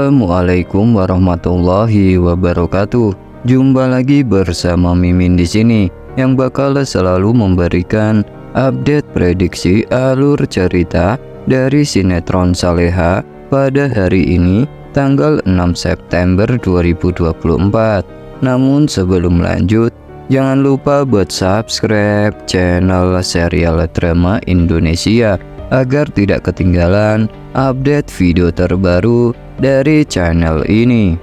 Assalamualaikum warahmatullahi wabarakatuh. Jumpa lagi bersama Mimin di sini yang bakal selalu memberikan update prediksi alur cerita dari sinetron Saleha pada hari ini tanggal 6 September 2024. Namun sebelum lanjut, jangan lupa buat subscribe channel Serial Drama Indonesia agar tidak ketinggalan update video terbaru dari channel ini.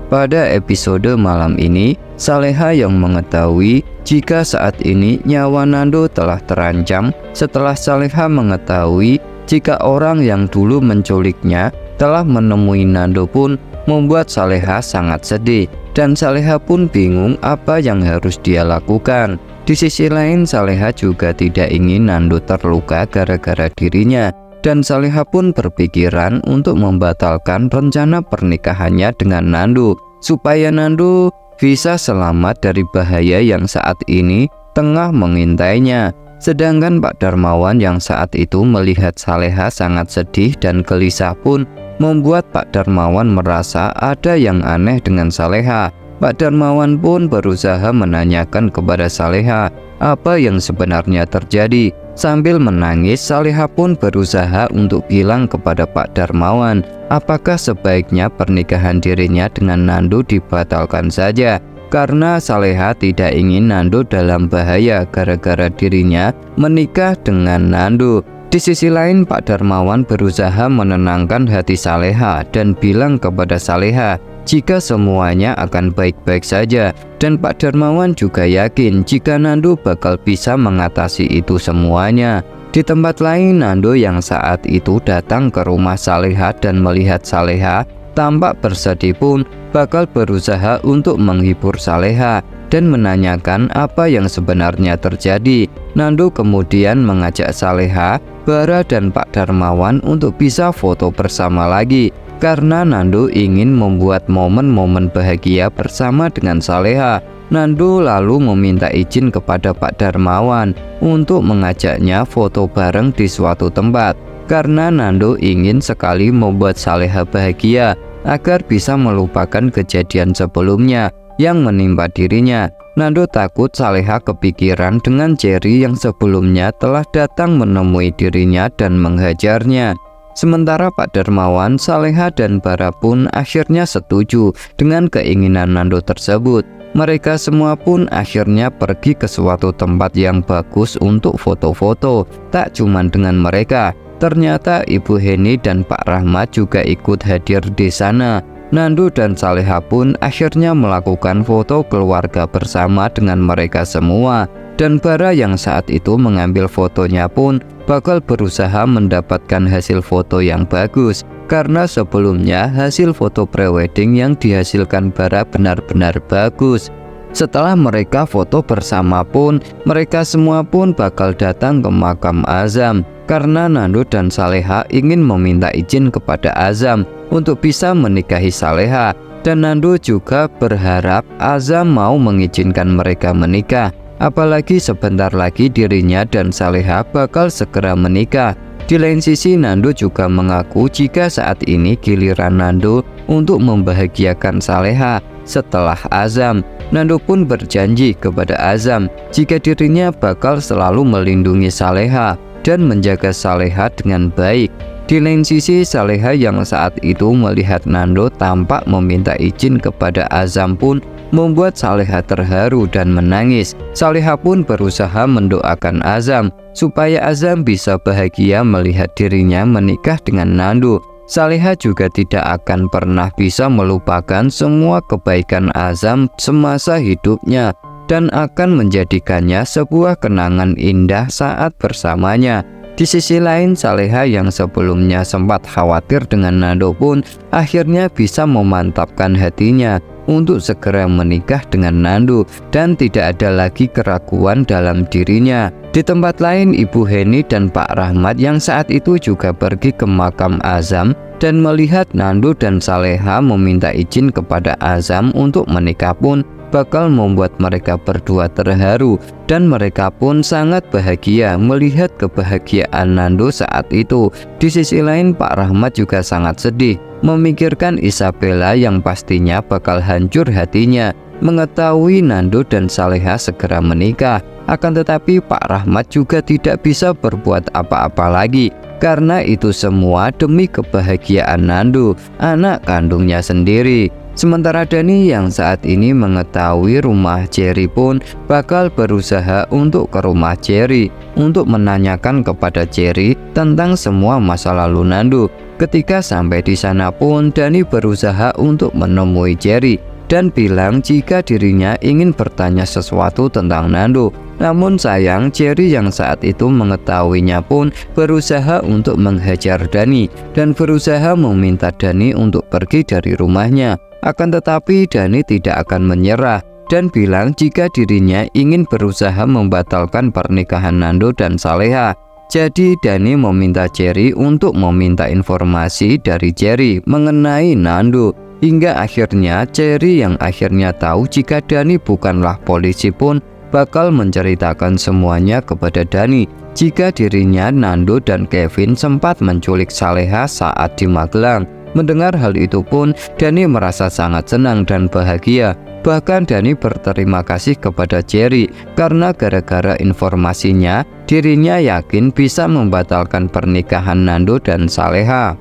Pada episode malam ini, Saleha yang mengetahui jika saat ini nyawa Nando telah terancam setelah Saleha mengetahui jika orang yang dulu menculiknya telah menemui Nando pun membuat Saleha sangat sedih, dan Saleha pun bingung apa yang harus dia lakukan. Di sisi lain, Saleha juga tidak ingin Nando terluka gara-gara dirinya, dan Saleha pun berpikiran untuk membatalkan rencana pernikahannya dengan Nando supaya Nando bisa selamat dari bahaya yang saat ini tengah mengintainya. Sedangkan Pak Darmawan yang saat itu melihat Saleha sangat sedih dan gelisah pun membuat Pak Darmawan merasa ada yang aneh dengan Saleha. Pak Darmawan pun berusaha menanyakan kepada Saleha apa yang sebenarnya terjadi. Sambil menangis, Saleha pun berusaha untuk bilang kepada Pak Darmawan apakah sebaiknya pernikahan dirinya dengan Nando dibatalkan saja, karena Saleha tidak ingin Nando dalam bahaya gara-gara dirinya menikah dengan Nando. Di sisi lain, Pak Darmawan berusaha menenangkan hati Saleha dan bilang kepada Saleha jika semuanya akan baik-baik saja, dan Pak Darmawan juga yakin jika Nando bakal bisa mengatasi itu semuanya. Di tempat lain, Nando yang saat itu datang ke rumah Saleha dan melihat Saleha tampak bersedih pun bakal berusaha untuk menghibur Saleha dan menanyakan apa yang sebenarnya terjadi. Nando kemudian mengajak Saleha, Bara dan Pak Darmawan untuk bisa foto bersama lagi, karena Nando ingin membuat momen-momen bahagia bersama dengan Saleha. Nando lalu meminta izin kepada Pak Darmawan untuk mengajaknya foto bareng di suatu tempat, karena Nando ingin sekali membuat Saleha bahagia agar bisa melupakan kejadian sebelumnya yang menimpa dirinya. Nando takut Saleha kepikiran dengan Cherry yang sebelumnya telah datang menemui dirinya dan menghajarnya. Sementara Pak Darmawan, Saleha dan Bara pun akhirnya setuju dengan keinginan Nando tersebut. Mereka semua pun akhirnya pergi ke suatu tempat yang bagus untuk foto-foto. Tak cuma dengan mereka, ternyata Ibu Heni dan Pak Rahmat juga ikut hadir di sana. Nando dan Saleha pun akhirnya melakukan foto keluarga bersama dengan mereka semua, dan Bara yang saat itu mengambil fotonya pun bakal berusaha mendapatkan hasil foto yang bagus, karena sebelumnya hasil foto prewedding yang dihasilkan Bara benar-benar bagus. Setelah mereka foto bersama pun, mereka semua pun bakal datang ke makam Azam, karena Nando dan Saleha ingin meminta izin kepada Azam untuk bisa menikahi Saleha, dan Nando juga berharap Azam mau mengizinkan mereka menikah, apalagi sebentar lagi dirinya dan Saleha bakal segera menikah. Di lain sisi, Nando juga mengaku jika saat ini giliran Nando untuk membahagiakan Saleha setelah Azam. Nando pun berjanji kepada Azam jika dirinya bakal selalu melindungi Saleha dan menjaga Saleha dengan baik. Di lain sisi, Saleha yang saat itu melihat Nando tampak meminta izin kepada Azam pun membuat Saleha terharu dan menangis. Saleha pun berusaha mendoakan Azam supaya Azam bisa bahagia melihat dirinya menikah dengan Nando. Saleha juga tidak akan pernah bisa melupakan semua kebaikan Azam semasa hidupnya dan akan menjadikannya sebuah kenangan indah saat bersamanya. Di sisi lain, Saleha yang sebelumnya sempat khawatir dengan Nando pun akhirnya bisa memantapkan hatinya untuk segera menikah dengan Nando dan tidak ada lagi keraguan dalam dirinya. Di tempat lain, Ibu Heni dan Pak Rahmat yang saat itu juga pergi ke makam Azam dan melihat Nando dan Saleha meminta izin kepada Azam untuk menikah pun bakal membuat mereka berdua terharu, dan mereka pun sangat bahagia melihat kebahagiaan Nando saat itu. Di sisi lain, Pak Rahmat juga sangat sedih memikirkan Isabella yang pastinya bakal hancur hatinya mengetahui Nando dan Saleha segera menikah. Akan tetapi Pak Rahmat juga tidak bisa berbuat apa-apa lagi, karena itu semua demi kebahagiaan Nando, anak kandungnya sendiri. Sementara Dani yang saat ini mengetahui rumah Cherry pun bakal berusaha untuk ke rumah Cherry untuk menanyakan kepada Cherry tentang semua masa lalu Nando. Ketika sampai di sana pun Dani berusaha untuk menemui Cherry dan bilang jika dirinya ingin bertanya sesuatu tentang Nando. Namun sayang, Cherry yang saat itu mengetahuinya pun berusaha untuk menghajar Dani dan berusaha meminta Dani untuk pergi dari rumahnya. Akan tetapi Dani tidak akan menyerah dan bilang jika dirinya ingin berusaha membatalkan pernikahan Nando dan Saleha. Jadi Dani meminta Cherry untuk meminta informasi dari Cherry mengenai Nando. Hingga akhirnya Cherry yang akhirnya tahu jika Dani bukanlah polisi pun bakal menceritakan semuanya kepada Dani jika dirinya, Nando dan Kevin sempat menculik Saleha saat di Magelang. Mendengar hal itu pun Dani merasa sangat senang dan bahagia. Bahkan Dani berterima kasih kepada Cherry karena gara-gara informasinya dirinya yakin bisa membatalkan pernikahan Nando dan Saleha.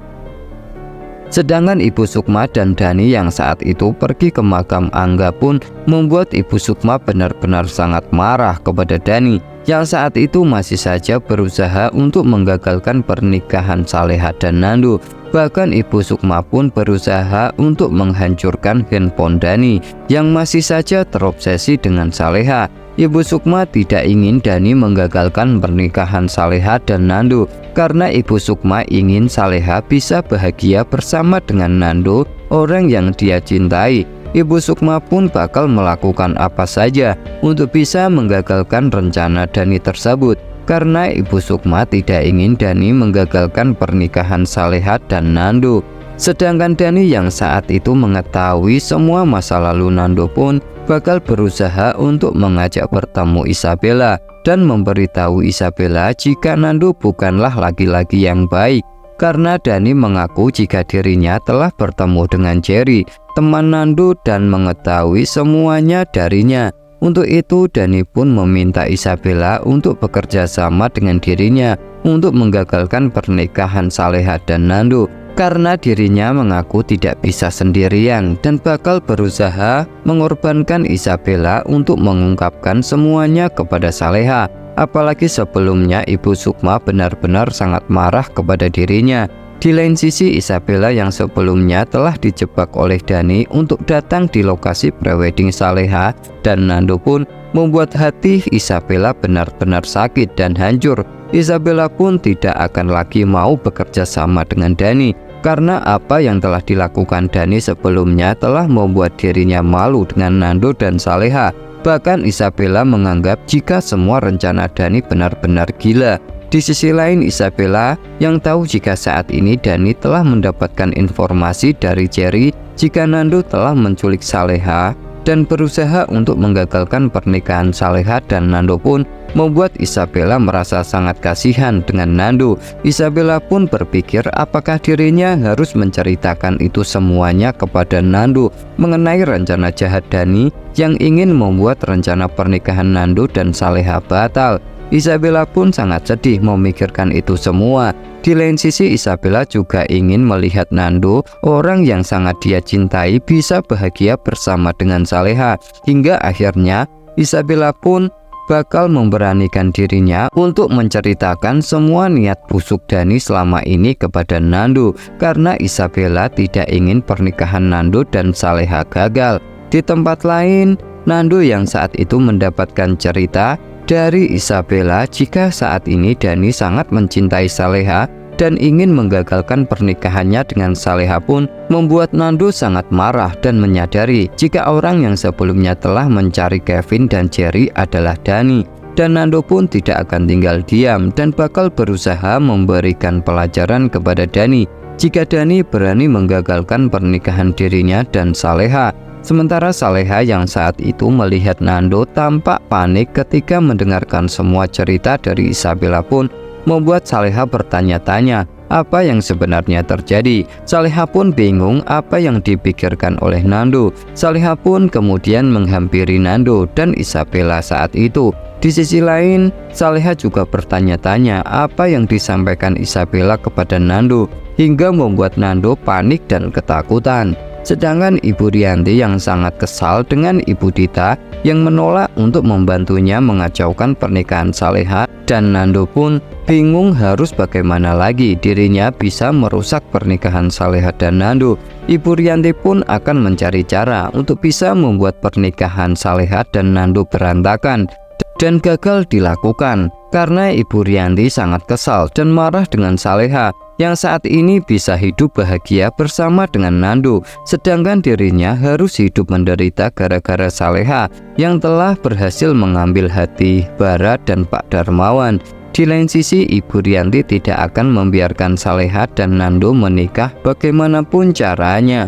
Sedangkan Ibu Sukma dan Dani yang saat itu pergi ke makam Angga pun membuat Ibu Sukma benar-benar sangat marah kepada Dani yang saat itu masih saja berusaha untuk menggagalkan pernikahan Saleha dan Nando. Bahkan Ibu Sukma pun berusaha untuk menghancurkan handphone Dani yang masih saja terobsesi dengan Saleha. Ibu Sukma tidak ingin Dani menggagalkan pernikahan Saleha dan Nando karena Ibu Sukma ingin Saleha bisa bahagia bersama dengan Nando, orang yang dia cintai. Ibu Sukma pun bakal melakukan apa saja untuk bisa menggagalkan rencana Dani tersebut, karena Ibu Sukma tidak ingin Dani menggagalkan pernikahan Saleha dan Nando. Sedangkan Dani yang saat itu mengetahui semua masa lalu Nando pun bakal berusaha untuk mengajak bertemu Isabella dan memberitahu Isabella jika Nando bukanlah laki-laki yang baik. Karena Dani mengaku jika dirinya telah bertemu dengan Cherry, teman Nando, dan mengetahui semuanya darinya. Untuk itu Dani pun meminta Isabella untuk bekerja sama dengan dirinya untuk menggagalkan pernikahan Saleha dan Nando, karena dirinya mengaku tidak bisa sendirian dan bakal berusaha mengorbankan Isabella untuk mengungkapkan semuanya kepada Saleha. Apalagi sebelumnya Ibu Sukma benar-benar sangat marah kepada dirinya. Di lain sisi, Isabella yang sebelumnya telah dijebak oleh Dani untuk datang di lokasi prewedding Saleha dan Nando pun membuat hati Isabella benar-benar sakit dan hancur. Isabella pun tidak akan lagi mau bekerja sama dengan Dani karena apa yang telah dilakukan Dani sebelumnya telah membuat dirinya malu dengan Nando dan Saleha. Bahkan Isabella menganggap jika semua rencana Dani benar-benar gila. Di sisi lain, Isabella yang tahu jika saat ini Dani telah mendapatkan informasi dari Cherry jika Nando telah menculik Saleha dan berusaha untuk menggagalkan pernikahan Saleha dan Nando pun membuat Isabella merasa sangat kasihan dengan Nando. Isabella pun berpikir apakah dirinya harus menceritakan itu semuanya kepada Nando mengenai rencana jahat Dani yang ingin membuat rencana pernikahan Nando dan Saleha batal. Isabella pun sangat sedih memikirkan itu semua. Di lain sisi, Isabella juga ingin melihat Nando, orang yang sangat dia cintai, bisa bahagia bersama dengan Saleha. Hingga akhirnya Isabella pun bakal memberanikan dirinya untuk menceritakan semua niat busuk Dani selama ini kepada Nando, karena Isabella tidak ingin pernikahan Nando dan Saleha gagal. Di tempat lain, Nando yang saat itu mendapatkan cerita dari Isabella jika saat ini Dani sangat mencintai Saleha dan ingin menggagalkan pernikahannya dengan Saleha pun membuat Nando sangat marah dan menyadari jika orang yang sebelumnya telah mencari Kevin dan Cherry adalah Dani. Dan Nando pun tidak akan tinggal diam dan bakal berusaha memberikan pelajaran kepada Dani jika Dani berani menggagalkan pernikahan dirinya dan Saleha. Sementara Saleha yang saat itu melihat Nando tampak panik ketika mendengarkan semua cerita dari Isabella pun membuat Saleha bertanya-tanya apa yang sebenarnya terjadi. Saleha pun bingung apa yang dipikirkan oleh Nando. Saleha pun kemudian menghampiri Nando dan Isabella saat itu. Di sisi lain, Saleha juga bertanya-tanya apa yang disampaikan Isabella kepada Nando hingga membuat Nando panik dan ketakutan. Sedangkan Ibu Rianti yang sangat kesal dengan Ibu Dita yang menolak untuk membantunya mengacaukan pernikahan Saleha, dan Nando pun bingung harus bagaimana lagi dirinya bisa merusak pernikahan Saleha dan Nando. Ibu Rianti pun akan mencari cara untuk bisa membuat pernikahan Saleha dan Nando berantakan dan gagal dilakukan karena Ibu Rianti sangat kesal dan marah dengan Saleha yang saat ini bisa hidup bahagia bersama dengan Nando, sedangkan dirinya harus hidup menderita gara-gara Saleha yang telah berhasil mengambil hati Bara dan Pak Darmawan. Di lain sisi, Ibu Rianti tidak akan membiarkan Saleha dan Nando menikah bagaimanapun caranya.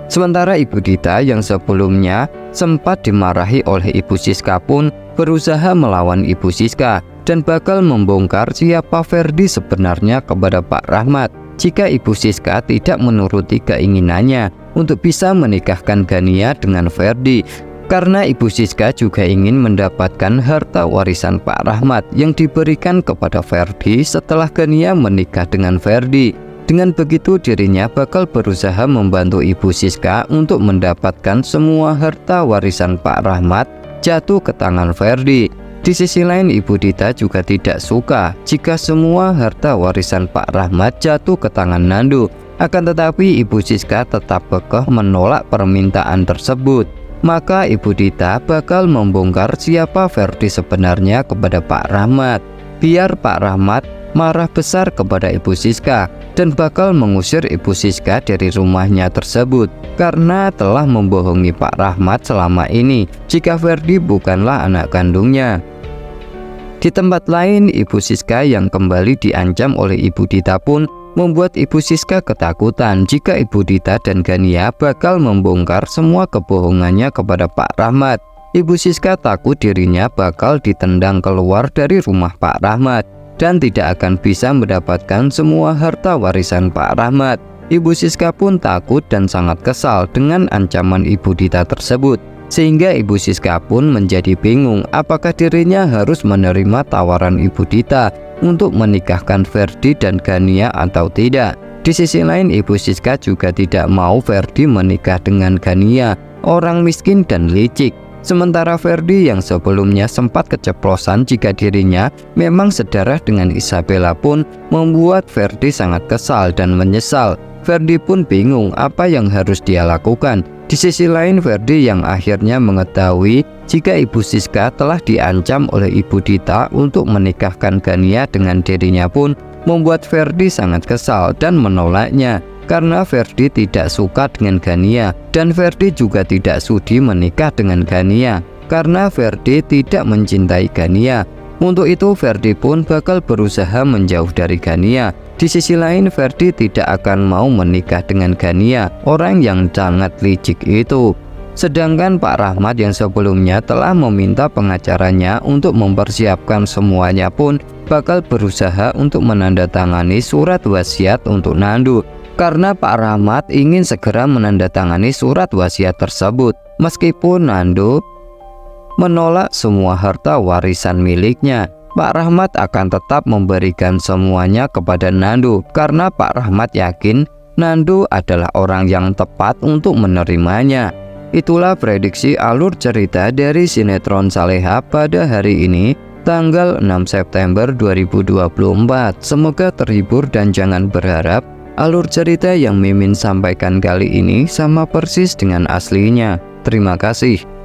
Sementara Ibu Dita yang sebelumnya sempat dimarahi oleh Ibu Siska pun berusaha melawan Ibu Siska dan bakal membongkar siapa Ferdi sebenarnya kepada Pak Rahmat jika Ibu Siska tidak menuruti keinginannya untuk bisa menikahkan Gania dengan Ferdi. Karena Ibu Siska juga ingin mendapatkan harta warisan Pak Rahmat yang diberikan kepada Ferdi setelah Gania menikah dengan Ferdi. Dengan begitu dirinya bakal berusaha membantu Ibu Siska untuk mendapatkan semua harta warisan Pak Rahmat jatuh ke tangan Ferdi. Di sisi lain, Ibu Dita juga tidak suka jika semua harta warisan Pak Rahmat jatuh ke tangan Nando. Akan tetapi Ibu Siska tetap kekeh menolak permintaan tersebut. Maka Ibu Dita bakal membongkar siapa Ferdi sebenarnya kepada Pak Rahmat, biar Pak Rahmat marah besar kepada Ibu Siska dan bakal mengusir Ibu Siska dari rumahnya tersebut karena telah membohongi Pak Rahmat selama ini jika Ferdi bukanlah anak kandungnya. Di tempat lain, Ibu Siska yang kembali diancam oleh Ibu Dita pun membuat Ibu Siska ketakutan jika Ibu Dita dan Gania bakal membongkar semua kebohongannya kepada Pak Rahmat. Ibu Siska takut dirinya bakal ditendang keluar dari rumah Pak Rahmat dan tidak akan bisa mendapatkan semua harta warisan Pak Rahmat. Ibu Siska pun takut dan sangat kesal dengan ancaman Ibu Dita tersebut, sehingga Ibu Siska pun menjadi bingung apakah dirinya harus menerima tawaran Ibu Dita untuk menikahkan Ferdi dan Gania atau tidak. Di sisi lain, Ibu Siska juga tidak mau Ferdi menikah dengan Gania, orang miskin dan licik. Sementara Ferdi yang sebelumnya sempat keceplosan jika dirinya memang sedarah dengan Isabella pun membuat Ferdi sangat kesal dan menyesal. Ferdi pun bingung apa yang harus dia lakukan. Di sisi lain, Ferdi yang akhirnya mengetahui jika Ibu Siska telah diancam oleh Ibu Dita untuk menikahkan Gania dengan dirinya pun membuat Ferdi sangat kesal dan menolaknya. Karena Ferdi tidak suka dengan Gania dan Ferdi juga tidak sudi menikah dengan Gania karena Ferdi tidak mencintai Gania. Untuk itu Ferdi pun bakal berusaha menjauh dari Gania. Di sisi lain, Ferdi tidak akan mau menikah dengan Gania, orang yang sangat licik itu. Sedangkan Pak Rahmat yang sebelumnya telah meminta pengacaranya untuk mempersiapkan semuanya pun bakal berusaha untuk menandatangani surat wasiat untuk Nando. Karena Pak Rahmat ingin segera menandatangani surat wasiat tersebut, meskipun Nando menolak semua harta warisan miliknya. Pak Rahmat akan tetap memberikan semuanya kepada Nando karena Pak Rahmat yakin Nando adalah orang yang tepat untuk menerimanya. Itulah prediksi alur cerita dari sinetron Saleha pada hari ini, tanggal 6 September 2024. Semoga terhibur dan jangan berharap alur cerita yang Mimin sampaikan kali ini sama persis dengan aslinya. Terima kasih.